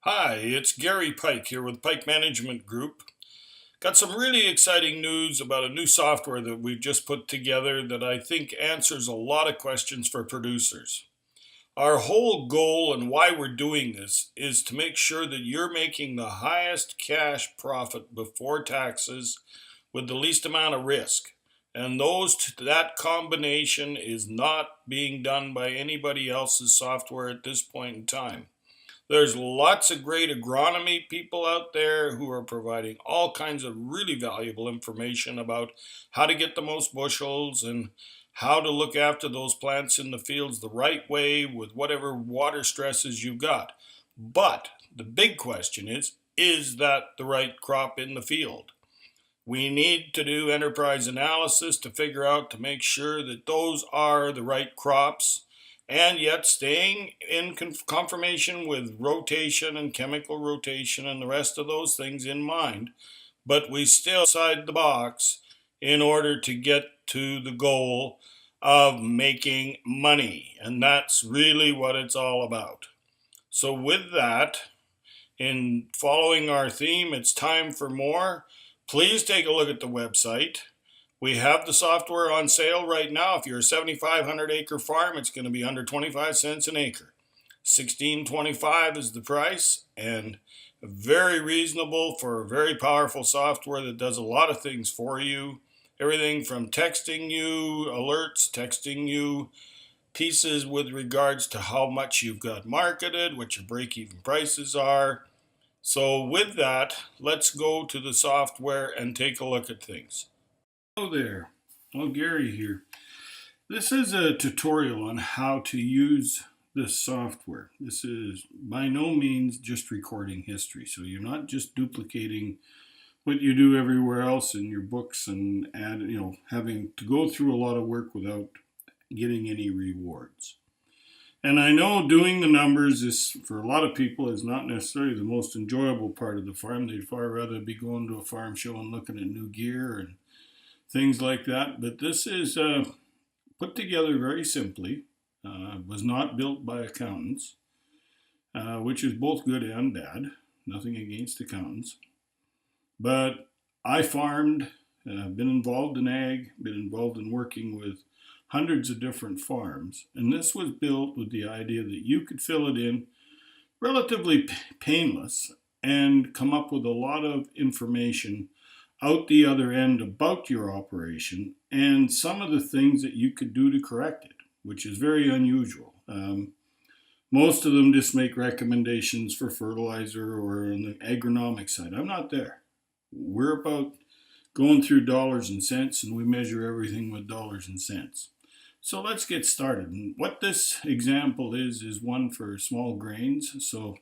Hi, it's Gary Pike here with Pike Management Group. Got some really exciting news about a new software that we've just put together that I think answers a lot of questions for producers. Our whole goal and why we're doing this is to make sure that you're making the highest cash profit before taxes with the least amount of risk. And that combination is not being done by anybody else's software at this point in time. There's lots of great agronomy people out there who are providing all kinds of really valuable information about how to get the most bushels and how to look after those plants in the fields the right way with whatever water stresses you've got. But the big question is that the right crop in the field? We need to do enterprise analysis to figure out to make sure that those are the right crops and yet staying in confirmation with rotation and chemical rotation and the rest of those things in mind. But we still outside the box in order to get to the goal of making money. And that's really what it's all about. So with that, in following our theme, it's time for more. Please take a look at the website. We have the software on sale right now. If you're a 7,500 acre farm, it's going to be under 25 cents an acre. 16.25 is the price, and very reasonable for a very powerful software that does a lot of things for you. Everything from texting you alerts, texting you pieces with regards to how much you've got marketed, what your break-even prices are. So with that, let's go to the software and take a look at things. Hello there. Well, Gary here. This is a tutorial on how to use this software. This is by no means just recording history. So you're not just duplicating what you do everywhere else in your books and having to go through a lot of work without getting any rewards. And I know doing the numbers is, for a lot of people, is not necessarily the most enjoyable part of the farm. They'd far rather be going to a farm show and looking at new gear and things like that. But this is put together very simply. Was not built by accountants, which is both good and bad. Nothing against accountants. But I farmed, been involved in ag, been involved in working with hundreds of different farms. And this was built with the idea that you could fill it in relatively painless and come up with a lot of information out the other end about your operation and some of the things that you could do to correct it, which is very unusual. Most of them just make recommendations for fertilizer or on the agronomic side. I'm not there. We're about going through dollars and cents, and we measure everything with dollars and cents. So let's get started. And what this example is one for small grains. So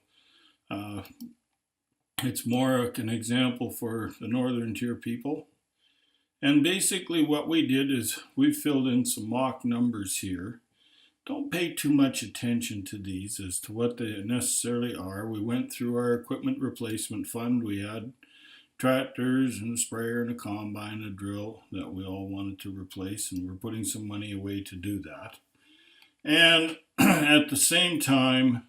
it's more an example for the northern tier people. And basically what we did is we filled in some mock numbers here. Don't pay too much attention to these as to what they necessarily are. We went through our equipment replacement fund. We had tractors and a sprayer and a combine, a drill that we all wanted to replace, and we're putting some money away to do that. And at the same time,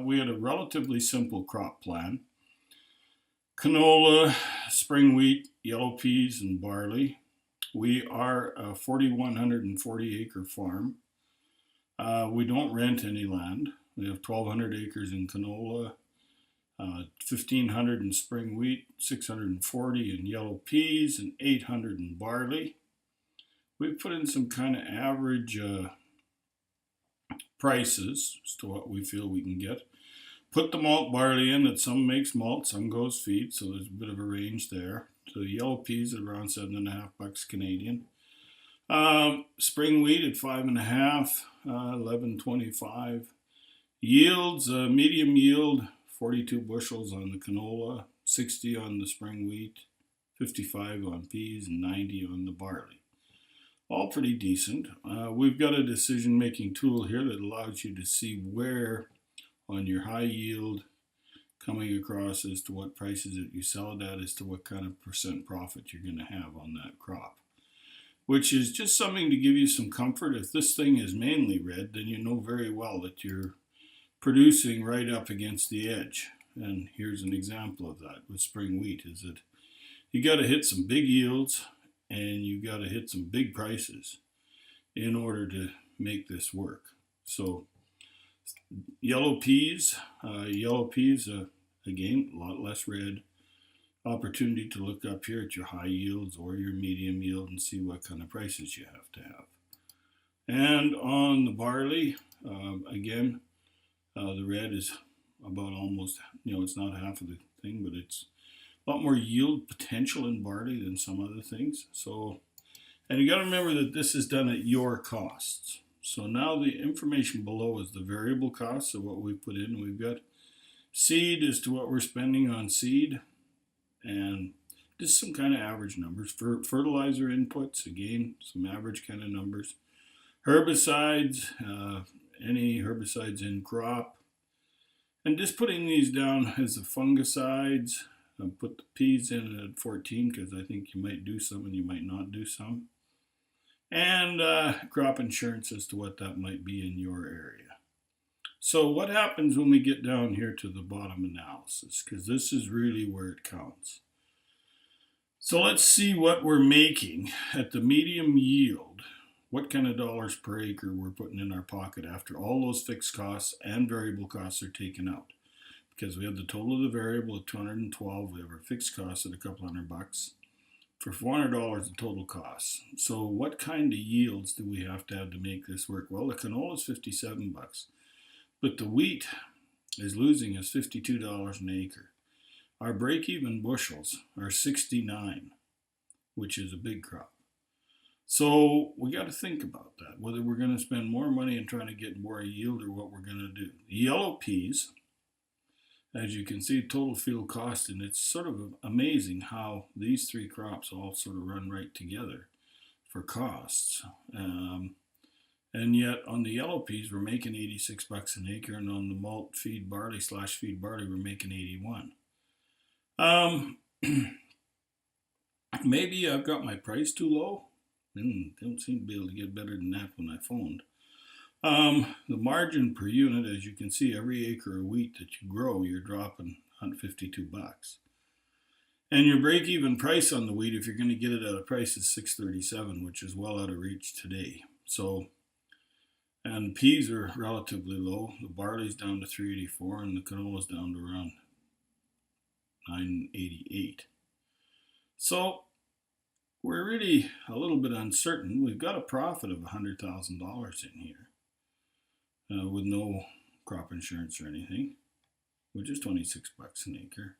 we had a relatively simple crop plan. Canola, spring wheat, yellow peas, and barley. We are a 4,140 acre farm. We don't rent any land. We have 1,200 acres in canola, 1,500 in spring wheat, 640 in yellow peas, and 800 in barley. We've put in some kind of average prices as to what we feel we can get. Put the malt barley in that some makes malt, some goes feed, so there's a bit of a range there. So the yellow peas at around $7.50 Canadian. Spring wheat at 5.5, 11.25. Yields, medium yield, 42 bushels on the canola, 60 on the spring wheat, 55 on peas, and 90 on the barley. All pretty decent. We've got a decision-making tool here that allows you to see where on your high yield coming across as to what prices that you sell it at as to what kind of percent profit you're going to have on that crop, which is just something to give you some comfort. If this thing is mainly red, then you know very well that you're producing right up against the edge. and here's an example of that with spring wheat, is that you got to hit some big yields and you got to hit some big prices in order to make this work. So yellow peas, again, a lot less red. Opportunity to look up here at your high yields or your medium yield and see what kind of prices you have to have. And on the barley, again, the red is about almost, it's not half of the thing, but it's a lot more yield potential in barley than some other things. So, and you got to remember that this is done at your costs. So now the information below is the variable costs of what we put in. We've got seed as to what we're spending on seed, and just some kind of average numbers. For fertilizer inputs, again, some average kind of numbers. Herbicides, any herbicides in crop. And just putting these down as the fungicides. I'll put the peas in at 14 because I think you might do some and you might not do some. And crop insurance as to what that might be in your area. So what happens when we get down here to the bottom analysis? Because this is really where it counts. So let's see what we're making at the medium yield. What kind of dollars per acre we're putting in our pocket after all those fixed costs and variable costs are taken out. Because we have the total of the variable at 212, we have our fixed costs at a couple $100 for $400 the total costs. So what kind of yields do we have to make this work? Well, the canola is $57, but the wheat is losing us $52 an acre. Our break-even bushels are 69, which is a big crop. So we got to think about that, whether we're going to spend more money in trying to get more yield or what we're going to do. The yellow peas, as you can see, total field cost, and it's sort of amazing how these three crops all sort of run right together for costs. And yet on the yellow peas, we're making $86 an acre, and on the malt feed barley /feed barley, we're making 81. Maybe I've got my price too low. Don't seem to be able to get better than that when I phoned. The margin per unit, as you can see, every acre of wheat that you grow, you're dropping $152. And your break-even price on the wheat, if you're going to get it at a price, is $6.37, which is well out of reach today. So, and peas are relatively low. The barley's down to $3.84, and the canola's down to around $9.88. So we're really a little bit uncertain. We've got a profit of $100,000 in here with no crop insurance or anything, which is $26 an acre.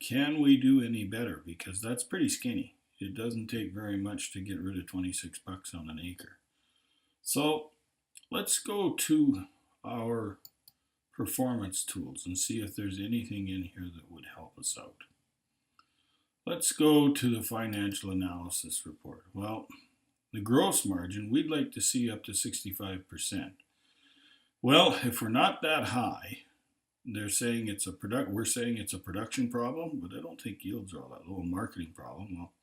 Can we do any better? Because that's pretty skinny. It doesn't take very much to get rid of $26 on an acre. So let's go to our performance tools and see if there's anything in here that would help us out. Let's go to the financial analysis report. Well, the gross margin, we'd like to see up to 65%. Well, if we're not that high, they're saying we're saying it's a production problem, but I don't think yields are all that low. A marketing problem. Well,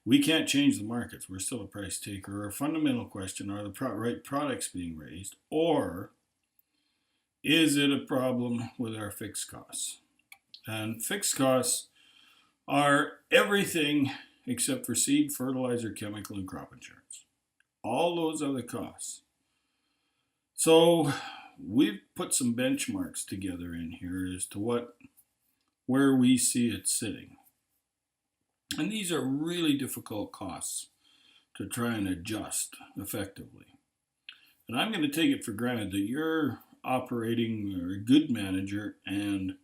we can't change the markets. We're still a price taker. Our fundamental question, are the right products being raised, or is it a problem with our fixed costs? And fixed costs are everything except for seed, fertilizer, chemical, and crop insurance. All those other costs. So we've put some benchmarks together in here as to where we see it sitting. And these are really difficult costs to try and adjust effectively. And I'm going to take it for granted that you're operating or a good manager, and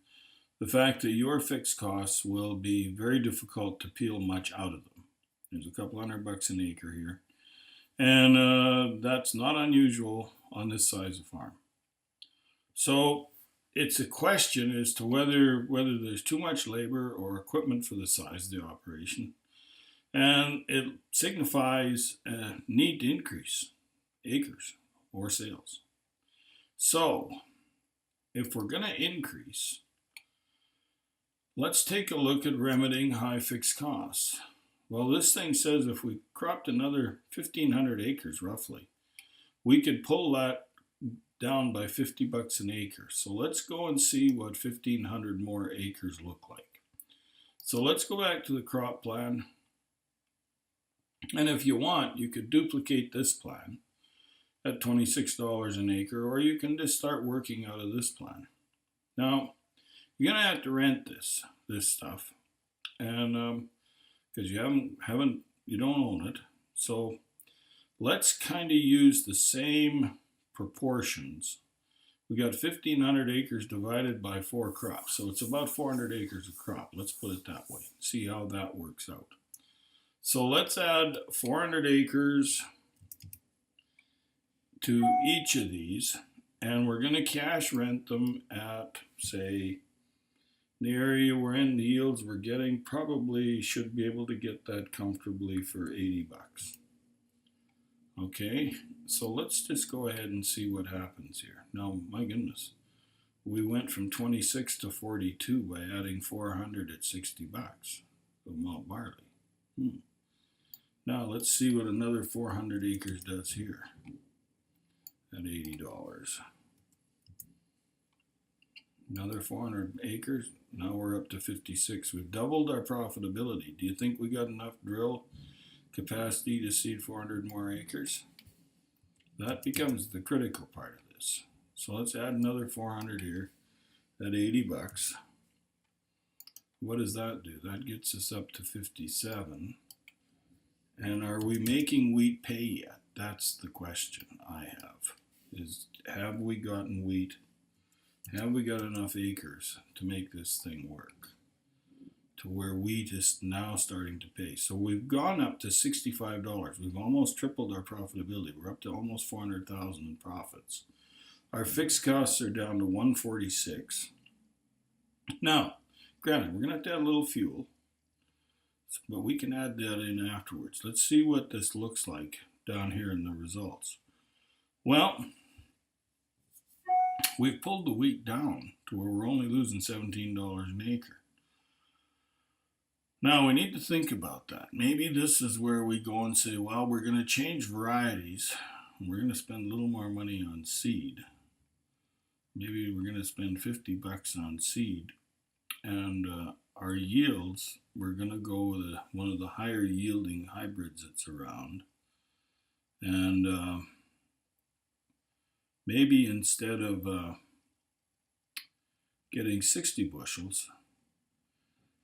the fact that your fixed costs will be very difficult to peel much out of them. There's a couple $100 an acre here. And that's not unusual on this size of farm. So it's a question as to whether there's too much labor or equipment for the size of the operation. And it signifies a need to increase acres or sales. So if we're going to increase, let's take a look at remedying high fixed costs. Well, this thing says if we cropped another 1,500 acres roughly, we could pull that down by 50 bucks an acre. So let's go and see what 1,500 more acres look like. So let's go back to the crop plan. And if you want, you could duplicate this plan at $26 an acre, or you can just start working out of this plan. Now, you're gonna have to rent this stuff, and because you don't own it. So let's kind of use the same proportions. We got 1,500 acres divided by 4 crops, so it's about 400 acres of crop. Let's put it that way. See how that works out. So let's add 400 acres to each of these, and we're going to cash rent them at, say, the area we're in, the yields we're getting, probably should be able to get that comfortably for 80 bucks. Okay, so let's just go ahead and see what happens here. Now, my goodness, we went from 26 to 42 by adding 400 at 60 bucks of malt barley. Now let's see what another 400 acres does here at $80. Another 400 acres, now we're up to 56. We've doubled our profitability. Do you think we got enough drill capacity to seed 400 more acres? That becomes the critical part of this. So let's add another 400 here at 80 bucks. What does that do? That gets us up to 57. And are we making wheat pay yet? That's the question I have. Have we gotten wheat? Have we got enough acres to make this thing work? To where wheat is now starting to pay. So we've gone up to $65. We've almost tripled our profitability. We're up to almost 400,000 in profits. Our fixed costs are down to 146. Now, granted, we're going to have to add a little fuel, but we can add that in afterwards. Let's see what this looks like down here in the results. Well, we've pulled the wheat down to where we're only losing $17 an acre. Now we need to think about that. Maybe this is where we go and say, well, we're going to change varieties. And we're going to spend a little more money on seed. Maybe we're going to spend 50 bucks on seed. And our yields, we're going to go with one of the higher yielding hybrids that's around. And maybe instead of getting 60 bushels,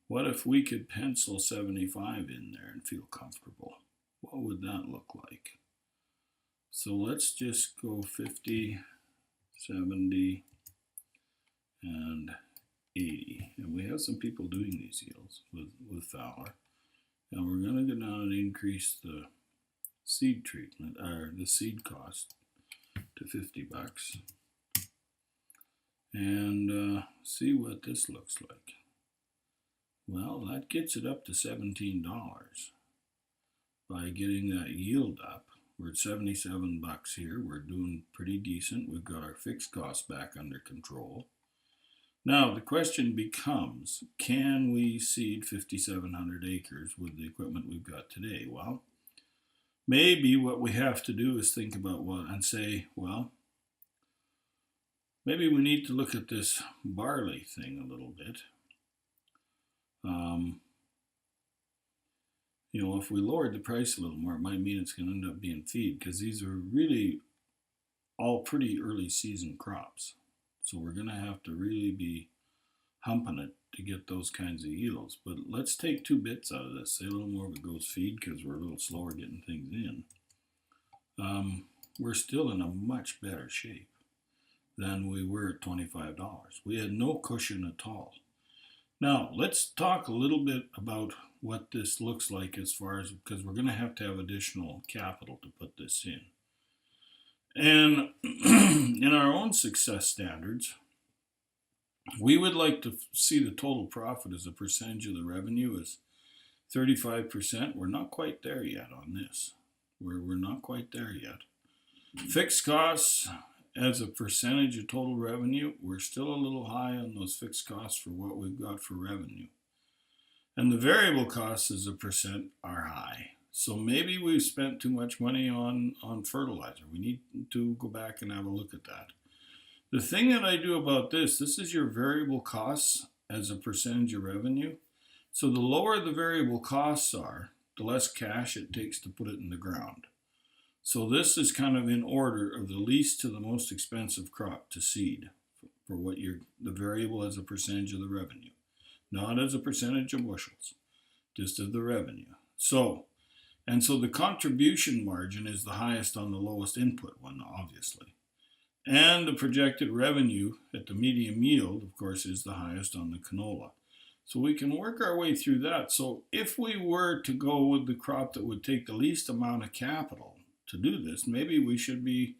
what if we could pencil 75 in there and feel comfortable? What would that look like? So let's just go 50, 70, and 80. And we have some people doing these yields with Fowler. And we're going to go down and increase the seed treatment, or the seed cost, to 50 bucks. And see what this looks like. Well, that gets it up to $17 by getting that yield up. We're at 77 bucks here. We're doing pretty decent. We've got our fixed costs back under control. Now, the question becomes, can we seed 5,700 acres with the equipment we've got today? Well, maybe what we have to do is think about and say, well, maybe we need to look at this barley thing a little bit. If we lowered the price a little more, it might mean it's going to end up being feed, because these are really all pretty early season crops. So we're going to have to really be humping it to get those kinds of yields. But let's take 2 bits out of this. Say a little more of it goes feed because we're a little slower getting things in. We're still in a much better shape than we were at $25. We had no cushion at all. Now, let's talk a little bit about what this looks like as far as, because we're going to have additional capital to put this in. And in our own success standards, we would like to see the total profit as a percentage of the revenue as 35%. We're not quite there yet on this. We're not quite there yet. Fixed costs as a percentage of total revenue, we're still a little high on those fixed costs for what we've got for revenue. And the variable costs as a percent are high. So maybe we've spent too much money on fertilizer. We need to go back and have a look at that. The thing that I do about this is your variable costs as a percentage of revenue. So the lower the variable costs are, the less cash it takes to put it in the ground. So this is kind of in order of the least to the most expensive crop to seed for what the variable as a percentage of the revenue, not as a percentage of bushels, just of the revenue. So the contribution margin is the highest on the lowest input one, obviously. And the projected revenue at the medium yield, of course, is the highest on the canola. So we can work our way through that. So if we were to go with the crop that would take the least amount of capital to do this, maybe we should be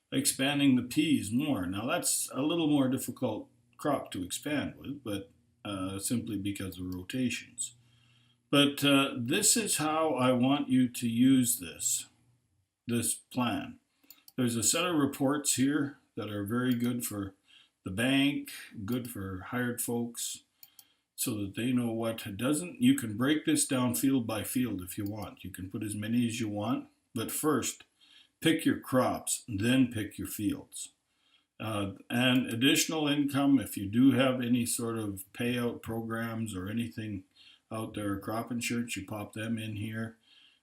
expanding the peas more. Now that's a little more difficult crop to expand with, but simply because of rotations. But this is how I want you to use this plan. There's a set of reports here that are very good for the bank, good for hired folks, so that they know what doesn't. You can break this down field by field if you want. You can put as many as you want, but first pick your crops, then pick your fields. And additional income, if you do have any sort of payout programs or anything out there, crop insurance, you pop them in here.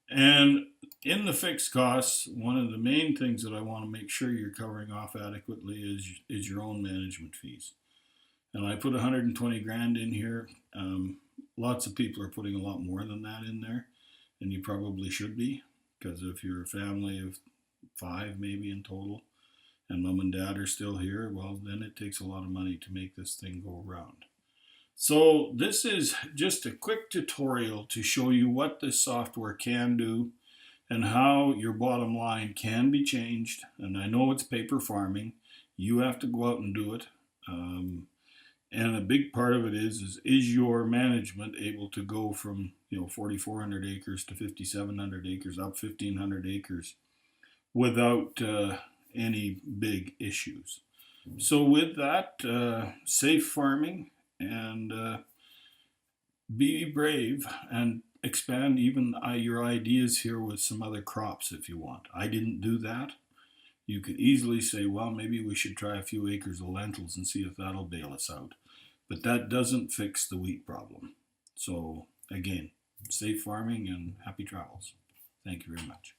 And in the fixed costs, one of the main things that I want to make sure you're covering off adequately is your own management fees. And I put 120 grand in here. Lots of people are putting a lot more than that in there, and you probably should be, because if you're a family of 5 maybe in total, and mom and dad are still here, well, then it takes a lot of money to make this thing go around. So this is just a quick tutorial to show you what this software can do and how your bottom line can be changed. And I know it's paper farming. You have to go out and do it. And a big part of it is your management able to go from 4,400 acres to 5,700 acres, up 1,500 acres without any big issues. So with that, safe farming, and be brave and expand even your ideas here with some other crops if you want. I didn't do that. You could easily say, well, maybe we should try a few acres of lentils and see if that'll bail us out. But that doesn't fix the wheat problem. So again, safe farming and happy travels. Thank you very much.